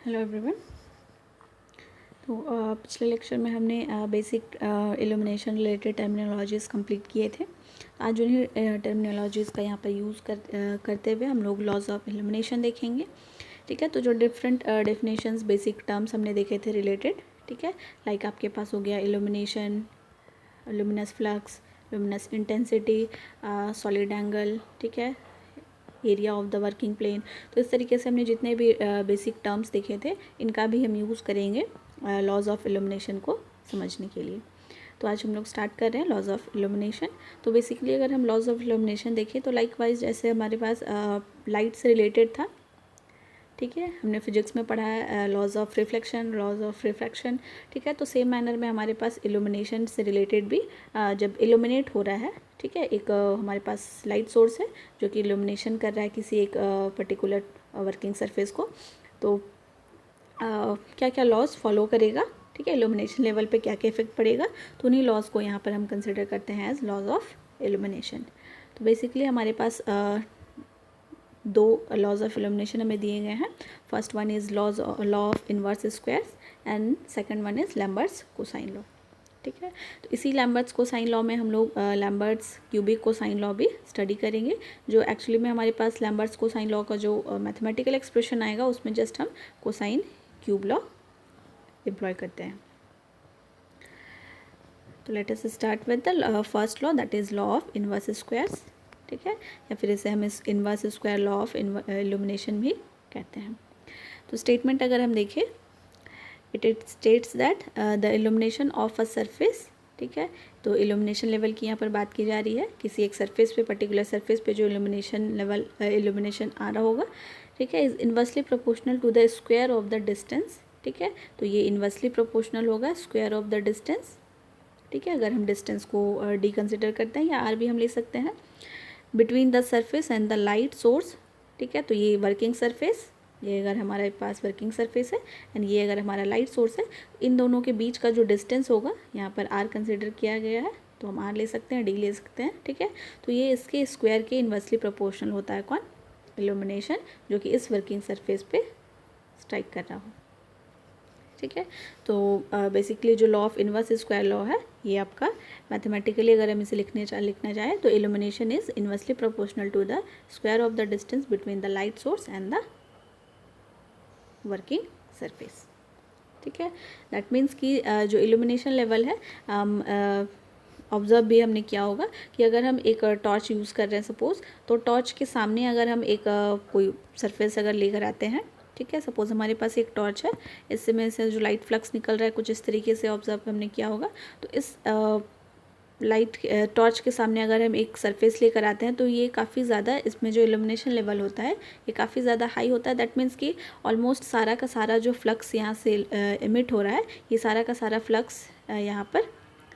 Hello everyone. तो पिछले lecture में हमने basic illumination related terminologies complete किए थे। आज उन्हीं टर्मिनोलॉजीज़ का यहाँ पर यूज़ करते हुए हम लोग लॉज ऑफ इल्यूमिनेशन देखेंगे। ठीक है, तो जो डिफरेंट डेफिनेशंस बेसिक टर्म्स हमने देखे थे रिलेटेड, ठीक है, लाइक आपके पास हो गया illumination, luminous flux, luminous intensity, solid angle, ठीक है, area of the working plane. तो इस तरीके से हमने जितने भी बेसिक टर्म्स देखे थे इनका भी हम यूज़ करेंगे लॉज ऑफ इल्यूमिनेशन को समझने के लिए। तो आज हम लोग स्टार्ट कर रहे हैं लॉज ऑफ इल्यूमिनेशन। तो बेसिकली अगर हम लॉज ऑफ इल्यूमिनेशन देखें तो लाइक वाइज जैसे हमारे पास लाइट से रिलेटेड था, ठीक है, हमने फिजिक्स में पढ़ा है laws of reflection, laws of refraction, ठीक है। तो सेम मैनर में हमारे पास इल्यूमिनेशन से रिलेटेड भी जब इल्यूमिनेट हो रहा है, ठीक है, एक हमारे पास लाइट सोर्स है जो कि इल्यूमिनेशन कर रहा है किसी एक पर्टिकुलर वर्किंग सरफेस को, तो क्या क्या लॉज फॉलो करेगा, ठीक है, इल्यूमिनेशन लेवल पे क्या क्या इफेक्ट पड़ेगा, तो उन्हीं लॉज को यहाँ पर हम कंसिडर करते हैं एज लॉज ऑफ इल्यूमिनेशन। तो बेसिकली हमारे पास दो लॉज ऑफ इल्यूमिनेशन हमें दिए गए हैं। First one is law of inverse squares and second one is Lambert's cosine law, ठीक है। तो इसी लैम्बर्ट्स कोसाइन लॉ में हम लोग लैम्बर्ट्स क्यूबिक कोसाइन लॉ भी स्टडी करेंगे, जो एक्चुअली में हमारे पास लैम्बर्ट्स कोसाइन लॉ का जो मैथमेटिकल एक्सप्रेशन आएगा उसमें जस्ट हम कोसाइन क्यूब लॉ एम्प्लॉय करते हैं। तो let us start with the first law, that is law of inverse squares, ठीक है, या फिर इसे हम इस inverse square law of illumination भी कहते हैं। तो स्टेटमेंट अगर हम देखें, it states that the illumination of a surface, ठीक है, तो इल्यूमिनेशन लेवल की यहाँ पर बात की जा रही है, किसी एक सरफेस पे, पर्टिकुलर सरफेस पे जो इल्यूमिनेशन लेवल इल्यूमिनेशन आ रहा होगा, ठीक है, is inversely proportional to the square of the distance, ठीक है। तो ये इन्वर्सली प्रोपोर्शनल होगा स्क्वायर ऑफ द डिस्टेंस, ठीक है, अगर हम डिस्टेंस को डी कंसिडर करते हैं या आर भी हम ले सकते हैं, between the surface and the light source, ठीक है। तो ये वर्किंग सरफेस, ये अगर हमारे पास वर्किंग सरफेस है एंड ये अगर हमारा लाइट सोर्स है, इन दोनों के बीच का जो डिस्टेंस होगा यहाँ पर आर कंसिडर किया गया है, तो हम आर ले सकते हैं, डी ले सकते हैं, ठीक है। तो ये इसके स्क्वायर के इन्वर्सली प्रोपोर्शनल होता है कौन, इल्यूमिनेशन, जो कि इस वर्किंग सरफेस पे स्ट्राइक कर रहा हो, ठीक है। तो बेसिकली जो law of inverse square law है ये आपका मैथमेटिकली अगर हम इसे लिखना चाहें तो illumination is inversely proportional to the square of the distance between the light source and the working surface, ठीक है। दैट मीन्स कि जो इल्यूमिनेशन लेवल है ऑब्जर्व भी हमने किया होगा कि अगर हम एक टॉर्च यूज़ कर रहे हैं सपोज़, तो टॉर्च के सामने अगर हम एक कोई सरफेस अगर लेकर आते हैं, ठीक है, सपोज़ हमारे पास एक टॉर्च है, इससे में से जो लाइट फ्लक्स निकल रहा है कुछ इस तरीके से ऑब्जर्व हमने किया होगा। तो इस लाइट टॉर्च के सामने अगर हम एक सरफेस लेकर आते हैं तो ये काफ़ी ज़्यादा, इसमें जो इल्यूमिनेशन लेवल होता है ये काफ़ी ज़्यादा हाई होता है। दैट मीन्स कि ऑलमोस्ट सारा का सारा जो फ्लक्स यहाँ से इमिट हो रहा है, ये सारा का सारा फ्लक्स यहाँ पर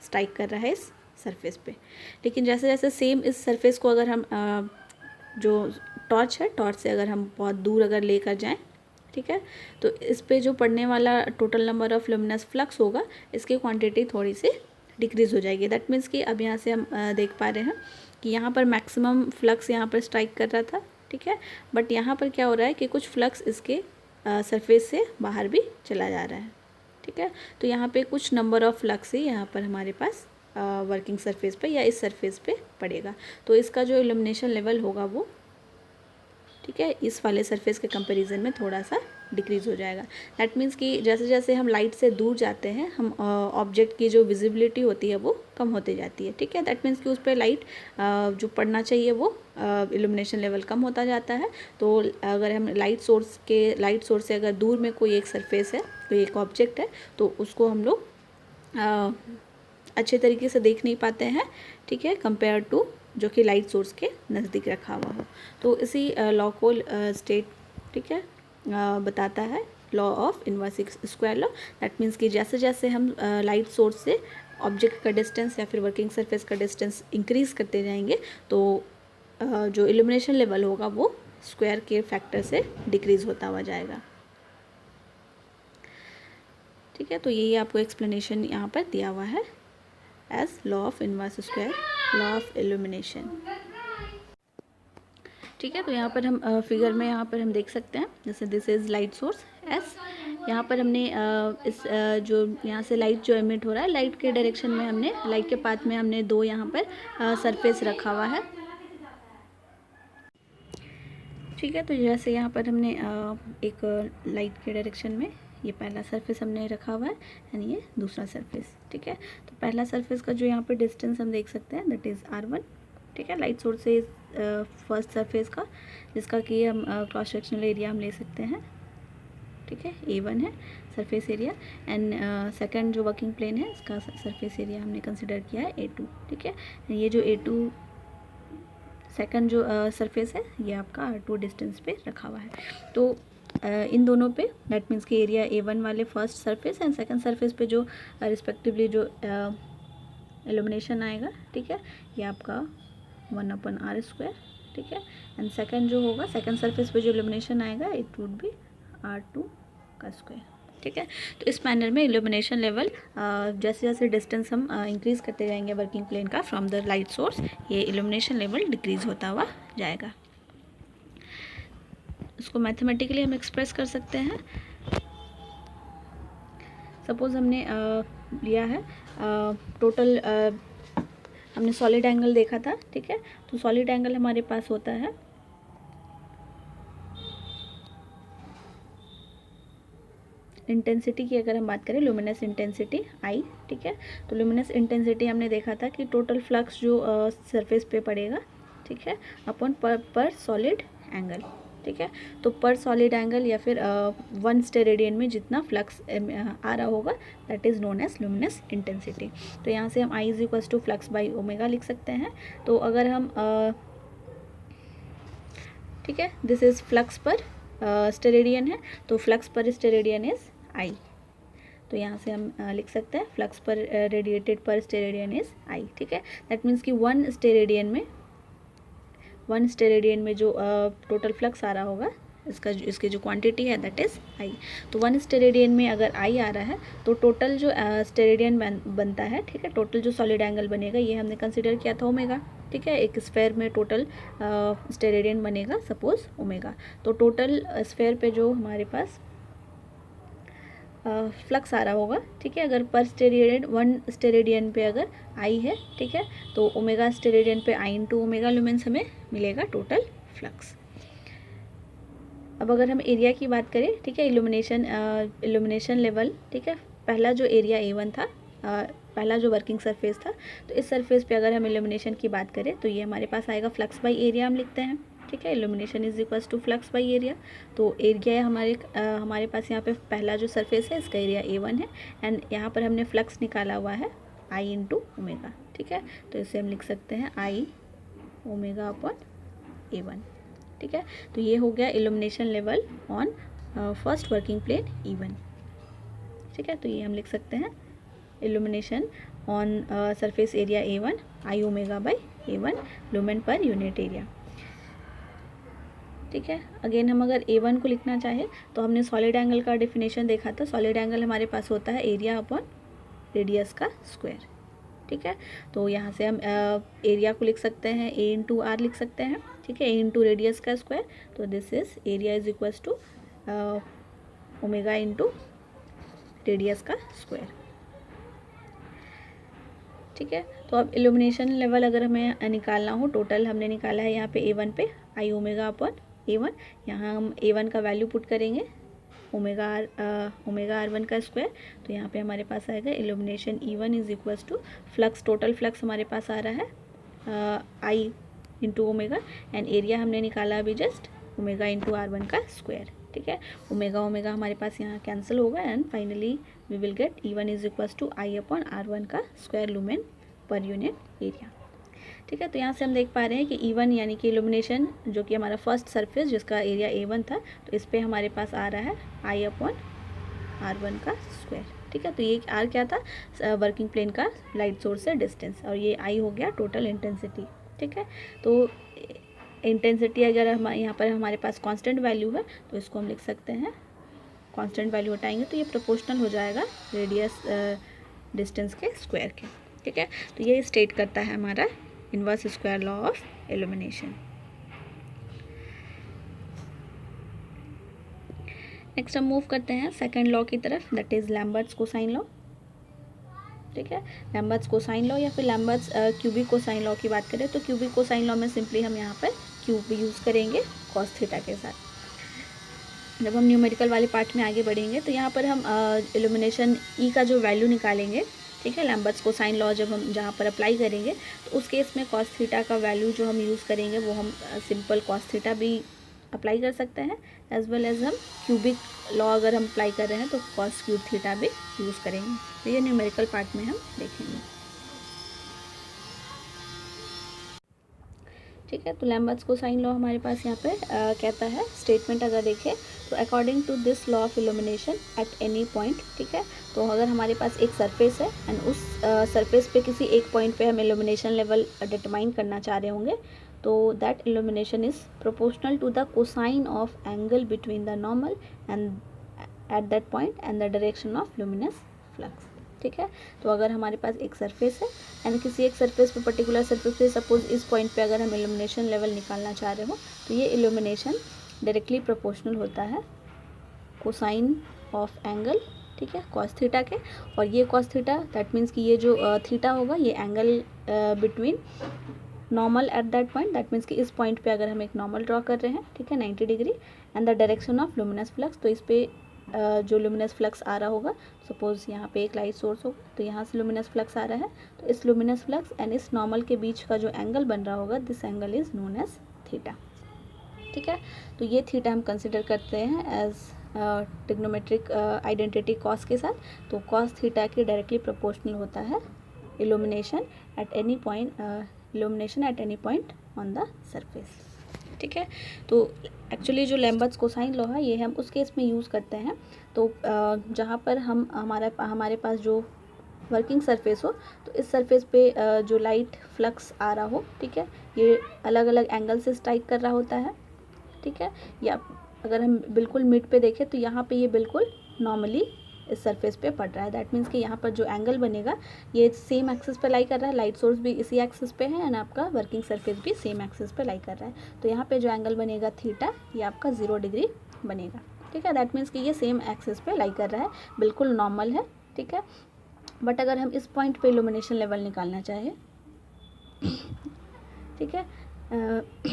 स्ट्राइक कर रहा है इस सरफेस पे। लेकिन जैसे जैसे सेम इस सरफेस को अगर हम जो टॉर्च है, टॉर्च से अगर हम बहुत दूर अगर लेकर जाएँ, ठीक है, तो इस पे जो पड़ने वाला total number of luminous flux होगा, इसकी क्वांटिटी थोड़ी सी डिक्रीज़ हो जाएगी। दैट मीन्स कि अब यहाँ से हम देख पा रहे हैं कि यहाँ पर मैक्सिमम फ्लक्स यहाँ पर स्ट्राइक कर रहा था, ठीक है, बट यहाँ पर क्या हो रहा है कि कुछ फ्लक्स इसके सरफेस से बाहर भी चला जा रहा है, ठीक है। तो यहाँ पे कुछ नंबर ऑफ फ्लक्स ही यहाँ पर हमारे पास वर्किंग सरफेस पे या इस सरफेस पे पड़ेगा, तो इसका जो इल्यूमिनेशन लेवल होगा वो, ठीक है, इस वाले सरफेस के कंपैरिजन में थोड़ा सा डिक्रीज़ हो जाएगा। दैट मीन्स कि जैसे जैसे हम लाइट से दूर जाते हैं, हम ऑब्जेक्ट की जो विजिबिलिटी होती है वो कम होती जाती है, ठीक है। दैट मीन्स कि उस पर लाइट जो पड़ना चाहिए वो इल्यूमिनेशन लेवल कम होता जाता है। तो अगर हम लाइट सोर्स से अगर दूर में कोई एक सरफेस है, कोई एक ऑब्जेक्ट है, तो उसको हम लोग अच्छे तरीके से देख नहीं पाते हैं, ठीक है, कंपेयर टू जो कि लाइट सोर्स के नज़दीक रखा हुआ हो। तो इसी लॉ को स्टेट, ठीक है, बताता है law of inverse square law. That means कि जैसे जैसे हम लाइट सोर्स से ऑब्जेक्ट का डिस्टेंस या फिर वर्किंग सरफेस का डिस्टेंस इंक्रीज़ करते जाएंगे, तो जो इल्यूमिनेशन लेवल होगा वो स्क्वायर के फैक्टर से डिक्रीज़ होता हुआ जाएगा, ठीक है। तो यही आपको एक्सप्लेनेशन यहाँ पर दिया हुआ है as law of inverse square law of illumination, ठीक है। तो यहाँ पर हम फिगर में यहाँ पर हम देख सकते हैं, जैसे this is light source S. यहाँ पर हमने इस जो यहाँ से लाइट जो एमिट हो रहा है, लाइट के डायरेक्शन में हमने, लाइट के पाथ में हमने 2 यहाँ पर सरफेस रखा हुआ है। ठीक है, तो जैसे यहाँ पर हमने एक लाइट के डायरेक्शन में ये पहला सरफेस हमने रखा हुआ है एंड ये दूसरा सरफेस। ठीक है, तो पहला सरफेस का जो यहाँ पे डिस्टेंस हम देख सकते हैं दैट इज़ r1। ठीक है, लाइट सोर्स से फर्स्ट सरफेस का, जिसका कि हम क्रॉस सेक्शनल एरिया हम ले सकते हैं। ठीक है, A1 है सरफेस एरिया एंड सेकंड जो वर्किंग प्लेन है इसका सरफेस एरिया हमने कंसिडर किया है A2। ठीक है, ये जो A2 सेकंड जो सरफेस है ये आपका R2 डिस्टेंस पे रखा हुआ है। तो इन दोनों पे दैट मीन्स कि एरिया A1 वाले first surface and second surface पे जो रिस्पेक्टिवली जो इल्यूमिनेशन आएगा, ठीक है, ये आपका 1/r²। ठीक है, एंड सेकंड जो होगा, सेकंड सरफेस पे जो इल्यूमिनेशन आएगा इट वुड बी R2 का स्क्वायर। ठीक है, तो इस मैनर में इल्यूमिनेशन लेवल जैसे जैसे डिस्टेंस हम इंक्रीज़ करते जाएंगे वर्किंग प्लेन का फ्रॉम द लाइट सोर्स, ये इल्यूमिनेशन लेवल डिक्रीज़ होता हुआ जाएगा। इसको मैथमेटिकली हम एक्सप्रेस कर सकते हैं। सपोज़ हमने लिया है टोटल, हमने सॉलिड एंगल देखा था। ठीक है, तो सॉलिड एंगल हमारे पास होता है इंटेंसिटी की, अगर हम बात करें लुमिनस इंटेंसिटी I। ठीक है, तो लुमिनस इंटेंसिटी हमने देखा था कि टोटल फ्लक्स जो सरफेस पे पड़ेगा, ठीक है, अपॉन पर सॉलिड एंगल। ठीक है, तो पर सॉलिड एंगल या फिर 1 स्टेरेडियन में जितना फ्लक्स आ रहा होगा that is known as luminous intensity. तो यहाँ से हम I = फ्लक्स बाई ओमेगा लिख सकते हैं। तो अगर हम ठीक है, दिस इज़ फ्लक्स पर स्टेरेडियन है, तो फ्लक्स पर स्टेरेडियन इज़ I। तो यहाँ से हम लिख सकते हैं फ्लक्स पर रेडिएटेड पर स्टेरेडियन इज़ I। ठीक है, दैट मीन्स कि 1 स्टेरेडियन में जो टोटल फ्लक्स आ रहा होगा, इसकी जो क्वांटिटी है दैट इज़ I। तो 1 स्टेरेडियन में अगर I आ रहा है तो टोटल जो स्टेरेडियन बनता है, ठीक है, टोटल जो सॉलिड एंगल बनेगा ये हमने कंसिडर किया था ओमेगा। ठीक है, एक स्फेयर में टोटल स्टेरेडियन बनेगा सपोज ओमेगा। तो टोटल स्फेयर पे जो हमारे पास फ्लक्स आ रहा होगा, ठीक है, अगर पर स्टेरेडियन 1 स्टेरेडियन पे अगर I है, ठीक है, तो ओमेगा स्टेरेडियन पे I इंटू ओमेगा लुमेंस हमें मिलेगा टोटल फ्लक्स। अब अगर हम एरिया की बात करें, ठीक है, इल्यूमिनेशन लेवल, ठीक है, पहला जो एरिया A1 था, पहला जो वर्किंग सरफेस था, तो इस सरफेस पे अगर हम इल्यूमिनेशन की बात करें तो ये हमारे पास आएगा फ्लक्स बाई एरिया हम लिखते हैं। ठीक है, इल्यूमिनेशन = फ्लक्स बाई एरिया। तो एरिया हमारे पास यहाँ पे पहला जो सरफेस है इसका एरिया A1 है एंड यहाँ पर हमने फ्लक्स निकाला हुआ है I इंटू ओमेगा। ठीक है, तो इसे हम लिख सकते हैं I ओमेगा अपॉन A1। ठीक है, तो ये हो गया illumination level on first working plane E1। ठीक है, तो ये हम लिख सकते हैं illumination on surface area A1 I omega by A1 lumen per unit area. ठीक है, अगेन हम अगर A1 को लिखना चाहें तो हमने सॉलिड एंगल का डेफिनेशन देखा था। सॉलिड एंगल हमारे पास होता है एरिया अपॉन रेडियस का स्क्वायर। ठीक है, तो यहाँ से हम एरिया को लिख सकते हैं A इंटू R लिख सकते हैं। ठीक है, A इंटू रेडियस का स्क्वायर, तो this is area = omega into radius का स्क्वायर। ठीक है, तो अब इल्यूमिनेशन लेवल अगर हमें निकालना हो, टोटल हमने निकाला है यहाँ पे A1 पे I ओमेगा अपॉन A1, यहाँ हम A1 का वैल्यू पुट करेंगे ओमेगा R1 का स्क्वायर, तो यहाँ पे हमारे पास आएगा illumination E1 = flux, total flux हमारे पास आ रहा है I into omega and area हमने निकाला अभी जस्ट ओमेगा इंटू R1 का स्क्वायर। ठीक है, ओमेगा ओमेगा हमारे पास यहाँ कैंसिल होगा and finally we will get E1 = I upon R1 का square lumen per unit area. ठीक है, तो यहाँ से हम देख पा रहे हैं कि E1 यानी कि इल्यूमिनेशन जो कि हमारा फर्स्ट सरफेस जिसका एरिया A1 था, तो इस पर हमारे पास आ रहा है I अपॉन R1 का स्क्वायर। ठीक है, तो ये R क्या था, वर्किंग प्लेन का लाइट सोर्स से डिस्टेंस, और ये I हो गया टोटल इंटेंसिटी। ठीक है, तो इंटेंसिटी अगर हम यहाँ पर हमारे पास कांस्टेंट वैल्यू है तो इसको हम लिख सकते हैं, कांस्टेंट वैल्यू हटाएंगे तो ये प्रोपोर्शनल हो जाएगा रेडियस डिस्टेंस के स्क्वायर के। ठीक है, तो ये स्टेट करता है हमारा inverse square law of illumination. Next हम मूव करते हैं सेकंड लॉ की तरफ, that is Lambert's cosine law. ठीक है, लैम्बर्ट्स कोसाइन लॉ या फिर लैम्बर्ट्स क्यूबिक कोसाइन लॉ की बात करें तो क्यूबिक कोसाइन लॉ में सिंपली हम यहाँ पर क्यूब यूज़ करेंगे कॉस थीटा के साथ। जब हम न्यूमेरिकल वाले पार्ट में आगे बढ़ेंगे तो यहाँ पर हम इल्यूमिनेशन ई का जो वैल्यू निकालेंगे। ठीक है, लैम्बर्ट्स कोसाइन लॉ जब हम जहाँ पर अप्लाई करेंगे तो उस केस में कॉस थीटा का वैल्यू जो हम यूज़ करेंगे वो हम सिंपल कॉस थीटा भी अप्लाई कर सकते हैं, एज वेल एज हम क्यूबिक लॉ अगर हम अप्लाई कर रहे हैं तो कॉस क्यूब थीटा भी यूज़ करेंगे। तो ये न्यूमेरिकल पार्ट में हम देखेंगे। ठीक है, तो लैम्बर्ट्स कोसाइन लॉ हमारे पास यहाँ पे कहता है, स्टेटमेंट अगर देखें तो according to this law of illumination at any point. ठीक है, तो अगर हमारे पास एक सरफेस है एंड उस सरफेस पे किसी एक पॉइंट पे हम इल्यूमिनेशन लेवल डिटरमाइन करना चाह रहे होंगे तो that illumination is proportional to the cosine of angle between the normal and at that point and the direction of luminous flux। ठीक है, तो अगर हमारे पास एक सरफेस है एंड किसी एक सरफेस पे पर्टिकुलर सरफेस पे सपोज इस पॉइंट पे अगर हम इल्यूमिनेशन लेवल निकालना चाह रहे हो तो ये इल्यूमिनेशन डायरेक्टली प्रोपोर्शनल होता है कोसाइन ऑफ एंगल, ठीक है, कॉस थीटा के। और ये कॉस थीटा दैट मीन्स कि ये जो थीटा होगा ये angle between normal at that point, that means कि इस पॉइंट पे अगर हम एक नॉर्मल ड्रॉ कर रहे हैं, ठीक है, 90 degree and the direction of luminous flux, तो इस पे जो लुमिनस फ्लक्स आ रहा होगा, सपोज यहाँ पे एक लाइट सोर्स होगा तो यहाँ से लुमिनस फ्लक्स आ रहा है, तो इस लुमिनस फ्लक्स एंड इस नॉर्मल के बीच का जो एंगल बन रहा होगा this angle is known as theta. ठीक है, तो ये थीटा हम कंसिडर करते हैं एज ट्रिग्नोमेट्रिक आइडेंटिटी कॉस के साथ। तो कॉस थीटा के डायरेक्टली प्रोपोर्शनल होता है illumination at any point, illumination at any point on the surface. ठीक है, तो एक्चुअली जो लैम्बर्ट्स कोसाइन लॉ है ये हम उस केस में यूज़ करते हैं तो जहाँ पर हम हमारे पास जो वर्किंग सरफेस हो तो इस सरफेस पे जो लाइट फ्लक्स आ रहा हो, ठीक है, ये अलग अलग एंगल से स्ट्राइक कर रहा होता है। ठीक है, या अगर हम बिल्कुल मिड पे देखें तो यहाँ पे ये बिल्कुल नॉर्मली इस सरफेस पे पड़ रहा है, दैट मीन्स कि यहाँ पर जो एंगल बनेगा ये सेम एक्सिस पे लाई कर रहा है, लाइट सोर्स भी इसी एक्सिस पे है एंड आपका वर्किंग सरफेस भी सेम एक्सिस पे लाई कर रहा है। तो यहाँ पे जो एंगल बनेगा थीटा ये आपका 0 डिग्री बनेगा। ठीक है, दैट मीन्स कि ये सेम एक्सिस पे लाई कर रहा है, बिल्कुल नॉर्मल है। ठीक है, बट अगर हम इस पॉइंट पे इल्यूमिनेशन लेवल निकालना चाहें ठीक है,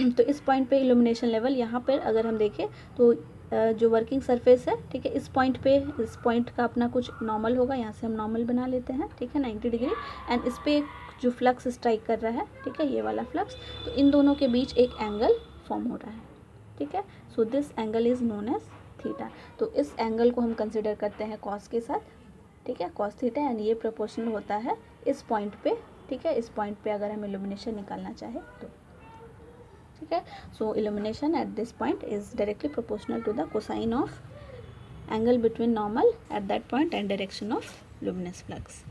तो इस पॉइंट पे इल्यूमिनेशन लेवल यहाँ पर अगर हम देखें तो जो वर्किंग सरफेस है, ठीक है, इस पॉइंट का अपना कुछ नॉर्मल होगा, यहाँ से हम नॉर्मल बना लेते हैं। ठीक है, 90 डिग्री एंड इस पे जो फ्लक्स स्ट्राइक कर रहा है, ठीक है, ये वाला फ्लक्स, तो इन दोनों के बीच एक एंगल फॉर्म हो रहा है। ठीक है, so this angle is known as theta. तो इस एंगल को हम कंसिडर करते हैं कॉस के साथ। ठीक है, कॉस थीटा एंड ये प्रोपोर्शनल होता है इस पॉइंट पे। ठीक है, इस पॉइंट पे अगर हम इल्यूमिनेशन निकालना चाहे तो। ठीक है, so illumination at this point is directly proportional to the cosine of angle between normal at that point and direction of luminous flux.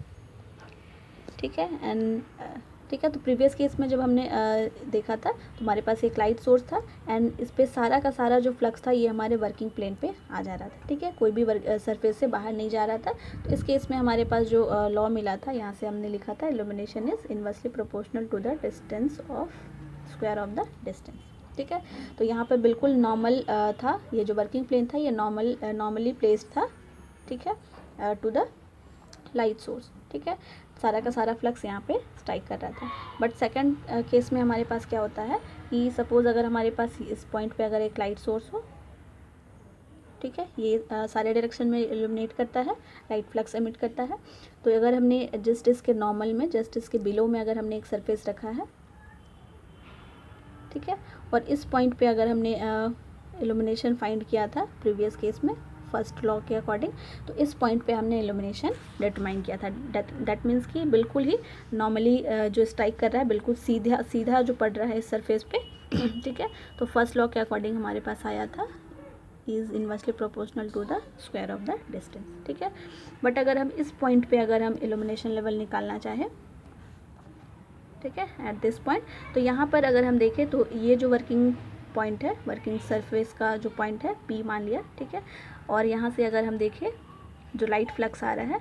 ठीक है, एंड ठीक है, तो प्रीवियस केस में जब हमने देखा था तो हमारे पास एक लाइट सोर्स था एंड इस पे सारा का सारा जो फ्लक्स था ये हमारे वर्किंग प्लेन पे आ जा रहा था। ठीक है, कोई भी सरफेस से बाहर नहीं जा रहा था। तो इस केस में हमारे पास जो लॉ मिला था, यहाँ से हमने लिखा था illumination is inversely proportional to the distance of square of the distance. ठीक है, तो यहाँ पर बिल्कुल नॉर्मल था, ये जो वर्किंग प्लेन था ये नॉर्मली प्लेस्ड था। ठीक है, टू द लाइट सोर्स। ठीक है, सारा का सारा फ्लक्स यहाँ पे स्ट्राइक कर रहा था। बट सेकंड केस में हमारे पास क्या होता है कि सपोज़ अगर हमारे पास इस पॉइंट पे अगर एक लाइट सोर्स हो, ठीक है, ये सारे डायरेक्शन में इल्यूमिनेट करता है, लाइट फ्लक्स एमिट करता है। तो अगर हमने जस्ट इसके नॉर्मल में, जस्ट इसके बिलो में अगर हमने एक सरफेस रखा है, ठीक है, और इस पॉइंट पे अगर हमने इल्यूमिनेशन फाइंड किया था प्रीवियस केस में फर्स्ट लॉ के अकॉर्डिंग, तो इस पॉइंट पे हमने इल्यूमिनेशन डिटरमाइन किया था। दैट मीन्स कि बिल्कुल ही नॉर्मली जो स्ट्राइक कर रहा है बिल्कुल सीधा जो पड़ रहा है इस सरफेस पे। ठीक है, तो फर्स्ट लॉ के अकॉर्डिंग हमारे पास आया था is inversely proportional to the square of the distance. ठीक है, बट अगर हम इस पॉइंट पे अगर हम इल्यूमिनेशन लेवल निकालना चाहें, ठीक है, एट दिस पॉइंट, तो यहाँ पर अगर हम देखें तो ये जो वर्किंग पॉइंट है, वर्किंग सरफेस का जो पॉइंट है P मान लिया। ठीक है, और यहाँ से अगर हम देखें जो लाइट फ्लक्स आ रहा है,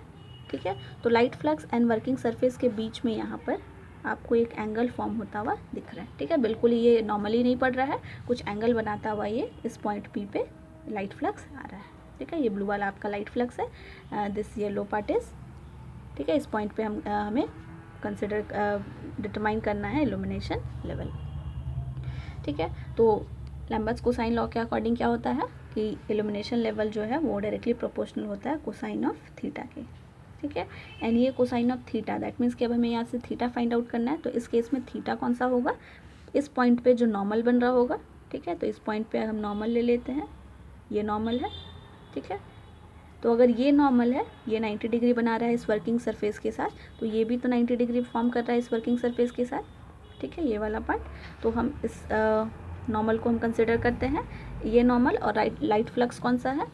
ठीक है, तो light flux and working surface के बीच में यहाँ पर आपको एक एंगल फॉर्म होता हुआ दिख रहा है। ठीक है, बिल्कुल ये नॉर्मली नहीं पड़ रहा है, कुछ एंगल बनाता हुआ ये इस पॉइंट P पे लाइट फ्लक्स आ रहा है। ठीक है, ये ब्लू वाला आपका लाइट फ्लक्स है, दिस येलो पार्ट इज, ठीक है। इस पॉइंट पे हमें कंसिडर डिटरमाइन करना है इल्यूमिनेशन लेवल, ठीक है। तो लैम्बर्ट्स कोसाइन लॉ के अकॉर्डिंग क्या होता है कि इल्यूमिनेशन लेवल जो है वो डायरेक्टली प्रोपोर्शनल होता है कोसाइन ऑफ थीटा के, ठीक है। एंड ये cosine of theta, that means कि अब हमें यहाँ से थीटा फाइंड आउट करना है, तो इस केस में थीटा कौन सा होगा, इस पॉइंट पे जो नॉर्मल बन रहा होगा, ठीक है। तो इस पॉइंट पे हम नॉर्मल ले लेते हैं, ये नॉर्मल है, ठीक है। तो अगर ये नॉर्मल है, ये 90 डिग्री बना रहा है इस वर्किंग सरफेस के साथ, तो ये भी तो 90 डिग्री फॉर्म कर रहा है इस वर्किंग सरफेस के साथ, ठीक है, ये वाला पार्ट। तो हम इस नॉर्मल को हम कंसिडर करते हैं, ये नॉर्मल, और लाइट फ्लक्स कौन सा है,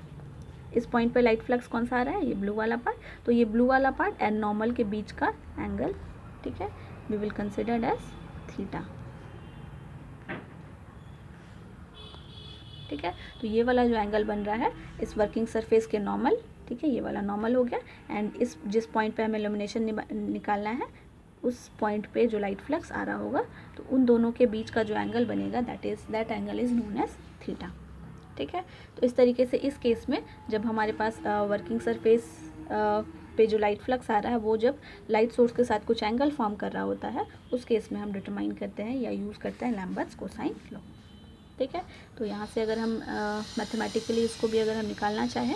इस पॉइंट पे लाइट फ्लक्स कौन सा आ रहा है, ये ब्लू वाला पार्ट। तो ये ब्लू वाला पार्ट एंड नॉर्मल के बीच का एंगल, ठीक है, we will considered as theta, ठीक है। तो ये वाला जो एंगल बन रहा है इस वर्किंग सरफेस के नॉर्मल, ठीक है, ये वाला नॉर्मल हो गया। एंड इस जिस पॉइंट पे हमें इल्यूमिनेशन निकालना है उस पॉइंट पे जो लाइट फ्लक्स आ रहा होगा, तो उन दोनों के बीच का जो एंगल बनेगा that angle is known as theta, ठीक है। तो इस तरीके से इस केस में जब हमारे पास वर्किंग सरफेस पे जो लाइट फ्लक्स आ रहा है वो जब लाइट सोर्स के साथ कुछ एंगल फॉर्म कर रहा होता है, उस केस में हम डिटरमाइन करते हैं या यूज़ करते हैं लैम्बर्ट्स कोसाइन लॉ, ठीक है। तो यहाँ से अगर हम मैथमेटिकली इसको भी अगर हम निकालना चाहें,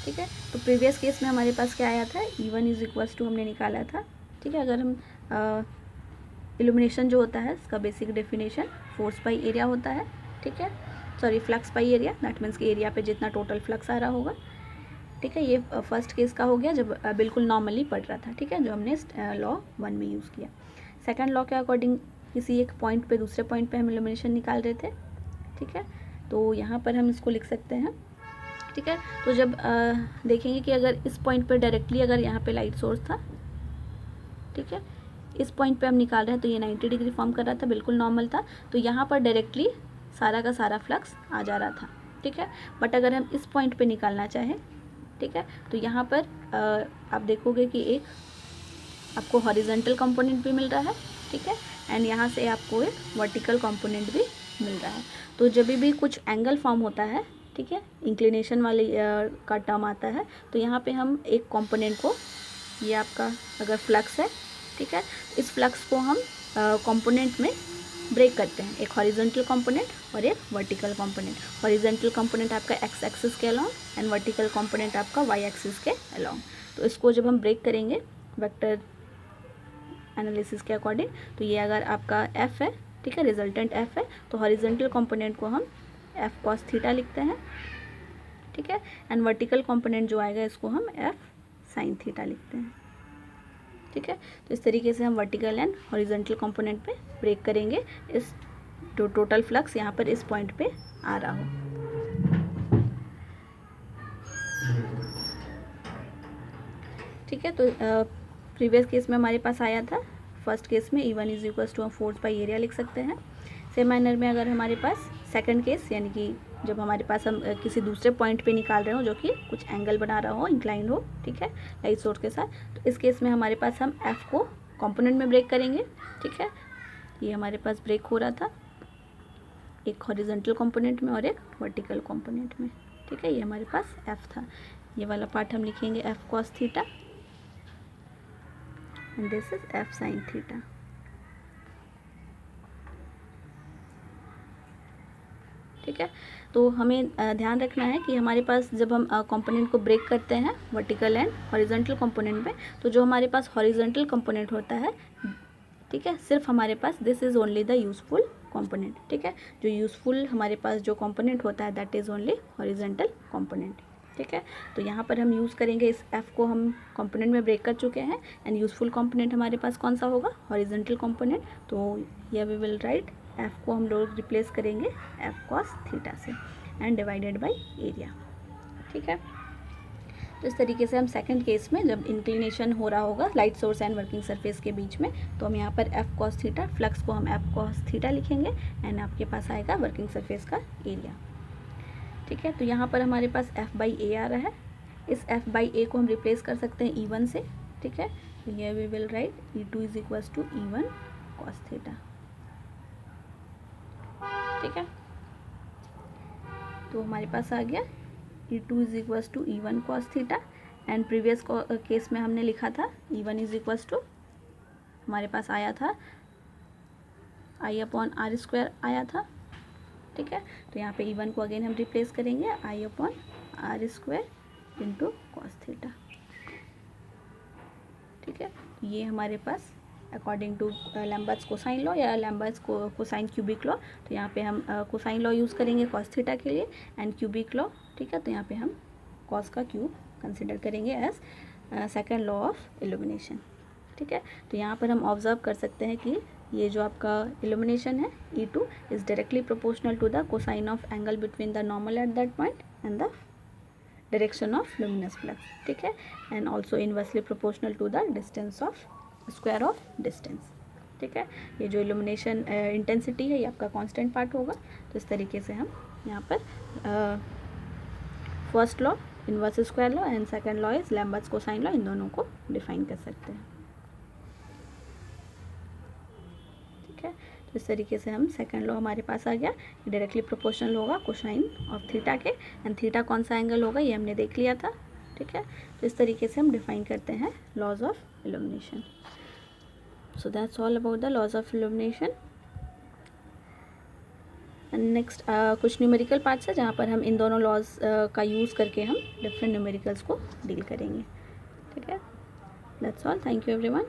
ठीक है, तो प्रीवियस केस में हमारे पास क्या आया था, E1 इज इक्वल्स टू हमने निकाला था, ठीक है। अगर हम इल्यूमिनेशन जो होता है इसका basic definition force by area होता है, ठीक है, sorry flux by area, that means कि एरिया पे जितना टोटल फ्लक्स आ रहा होगा, ठीक है। ये फर्स्ट केस का हो गया जब बिल्कुल नॉर्मली पड़ रहा था, ठीक है, जो हमने लॉ 1 में यूज़ किया। सेकेंड लॉ के अकॉर्डिंग किसी एक पॉइंट पे दूसरे पॉइंट पे हम इल्यूमिनेशन निकाल रहे थे, ठीक है, तो यहाँ पर हम इसको लिख सकते हैं, ठीक है। तो जब देखेंगे कि अगर इस पॉइंट पे डायरेक्टली अगर यहाँ पे लाइट सोर्स था, ठीक है, इस पॉइंट पे हम निकाल रहे हैं तो ये 90 डिग्री फॉर्म कर रहा था, बिल्कुल नॉर्मल था, तो यहाँ पर डायरेक्टली सारा का सारा फ्लक्स आ जा रहा था, ठीक है। बट अगर हम इस पॉइंट पे निकालना चाहें, ठीक है, तो यहाँ पर आप देखोगे कि एक आपको हॉरिजॉन्टल कंपोनेंट भी मिल रहा है, ठीक है, एंड यहाँ से आपको एक वर्टिकल कंपोनेंट भी मिल रहा है। तो जब भी कुछ एंगल फॉर्म होता है, ठीक है, इंक्लिनेशन वाले का टर्म आता है, तो यहाँ पे हम एक कंपोनेंट को, ये आपका अगर फ्लक्स है, ठीक है, इस फ्लक्स को हम कंपोनेंट में ब्रेक करते हैं, एक हॉरिजॉन्टल कंपोनेंट और एक वर्टिकल कंपोनेंट। हॉरिजॉन्टल कंपोनेंट आपका एक्स एक्सिस के अलोंग एंड वर्टिकल कंपोनेंट आपका वाई एक्सिस के अलोंग। तो इसको जब हम ब्रेक करेंगे वेक्टर एनालिसिस के अकॉर्डिंग, तो ये अगर आपका एफ है, ठीक है, रिजल्टेंट एफ है, तो हॉरिजॉन्टल कंपोनेंट को हम एफ कॉस थीटा लिखते हैं, ठीक है, एंड वर्टिकल कंपोनेंट जो आएगा इसको हम एफ साइन थीटा लिखते हैं, ठीक है। तो इस तरीके से हम वर्टिकल एंड हॉरिजॉन्टल कंपोनेंट पे ब्रेक करेंगे इस जो टोटल फ्लक्स यहाँ पर इस पॉइंट पे आ रहा हो, ठीक है। तो प्रीवियस केस में हमारे पास आया था, फर्स्ट केस में E1 इज इक्वल्स टू हम फोर्स बाई एरिया लिख सकते हैं। सेम मैनर में अगर हमारे पास सेकंड केस, यानी कि जब हमारे पास हम किसी दूसरे पॉइंट पे निकाल रहे हो जो कि कुछ एंगल बना रहा हो, इंक्लाइंड हो, ठीक है, लाइट सोर्स के साथ, तो इस केस में हमारे पास हम एफ को कंपोनेंट में ब्रेक करेंगे, ठीक है। ये हमारे पास ब्रेक हो रहा था एक हॉरिजॉन्टल कंपोनेंट में और एक वर्टिकल कंपोनेंट में, ठीक है, ये हमारे पास एफ था। ये वाला पार्ट हम लिखेंगे F cos theta and this is F sine theta, ठीक है। तो हमें ध्यान रखना है कि हमारे पास जब हम कंपोनेंट को ब्रेक करते हैं वर्टिकल एंड हॉरिजॉन्टल कंपोनेंट में, तो जो हमारे पास हॉरिजॉन्टल कंपोनेंट होता है, ठीक है, सिर्फ हमारे पास this is only the useful component, ठीक है, जो यूज़फुल हमारे पास जो कंपोनेंट होता है that is only horizontal component, ठीक है। तो यहाँ पर हम यूज़ करेंगे इस एफ को हम कंपोनेंट में ब्रेक कर चुके हैं एंड यूज़फुल कंपोनेंट हमारे पास कौन सा होगा, हॉरिजॉन्टल कंपोनेंट। तो यह वी विल राइट एफ को हम लोग रिप्लेस करेंगे एफ कॉस थीटा से एंड डिवाइडेड बाय एरिया, ठीक है। तो इस तरीके से हम सेकंड केस में जब इंक्लिनेशन हो रहा होगा light source and working surface के बीच में, तो हम यहाँ पर एफ कॉस थीटा, फ्लक्स को हम एफ कॉस थीटा लिखेंगे एंड आपके पास आएगा वर्किंग सरफेस का एरिया, ठीक है। तो यहाँ पर हमारे पास एफ बाई ए आ रहा है, इस एफ बाई ए को हम रिप्लेस कर सकते हैं E1 से, ठीक है। तो ये we will write E2 is equals to E1 cos theta, ठीक है। तो हमारे पास आ गया E2 is equals to E1 cos theta, and previous case में हमने लिखा था E1 इज इक्वल्स टू, हमारे पास आया था I/r² आया था, ठीक है। तो यहाँ पे E1 को अगेन हम रिप्लेस करेंगे I/r² इंटू कॉस थीटा, ठीक है। ये हमारे पास according to Lambert's cosine law या लैम्बर्ट्स कोसाइन क्यूबिक लॉ, तो यहाँ पे हम कोसाइन लॉ यूज़ करेंगे कॉस थीटा के लिए एंड क्यूबिक लॉ, ठीक है। तो यहाँ पे हम कॉस का क्यूब कंसिडर करेंगे as second law of illumination, ठीक है। तो यहाँ पर हम ऑब्जर्व कर सकते हैं कि ये जो आपका इल्यूमिनेशन है E2 is directly proportional to the cosine of angle between the normal at that point and the direction of luminous flux, ठीक है, and also inversely proportional to the distance of square of distance, ठीक है। ये जो illumination intensity है ये आपका constant part होगा। तो इस तरीके से हम यहाँ पर first law inverse square law and second law is Lambert's cosine law, इन दोनों को डिफाइन कर सकते हैं, ठीक है। तो इस तरीके से हम सेकंड लॉ हमारे पास आ गया, ये डायरेक्टली प्रोपोर्शनल होगा कोसाइन ऑफ थीटा के, एंड थीटा कौन सा एंगल होगा ये हमने देख लिया था, ठीक है। तो इस तरीके से हम डिफाइन करते हैं laws of illumination. So that's all about the laws of illumination. Next कुछ न्यूमेरिकल पार्ट्स है जहाँ पर हम इन दोनों लॉज का यूज़ करके हम डिफरेंट न्यूमेरिकल्स को डील करेंगे, ठीक है। That's all, thank you everyone.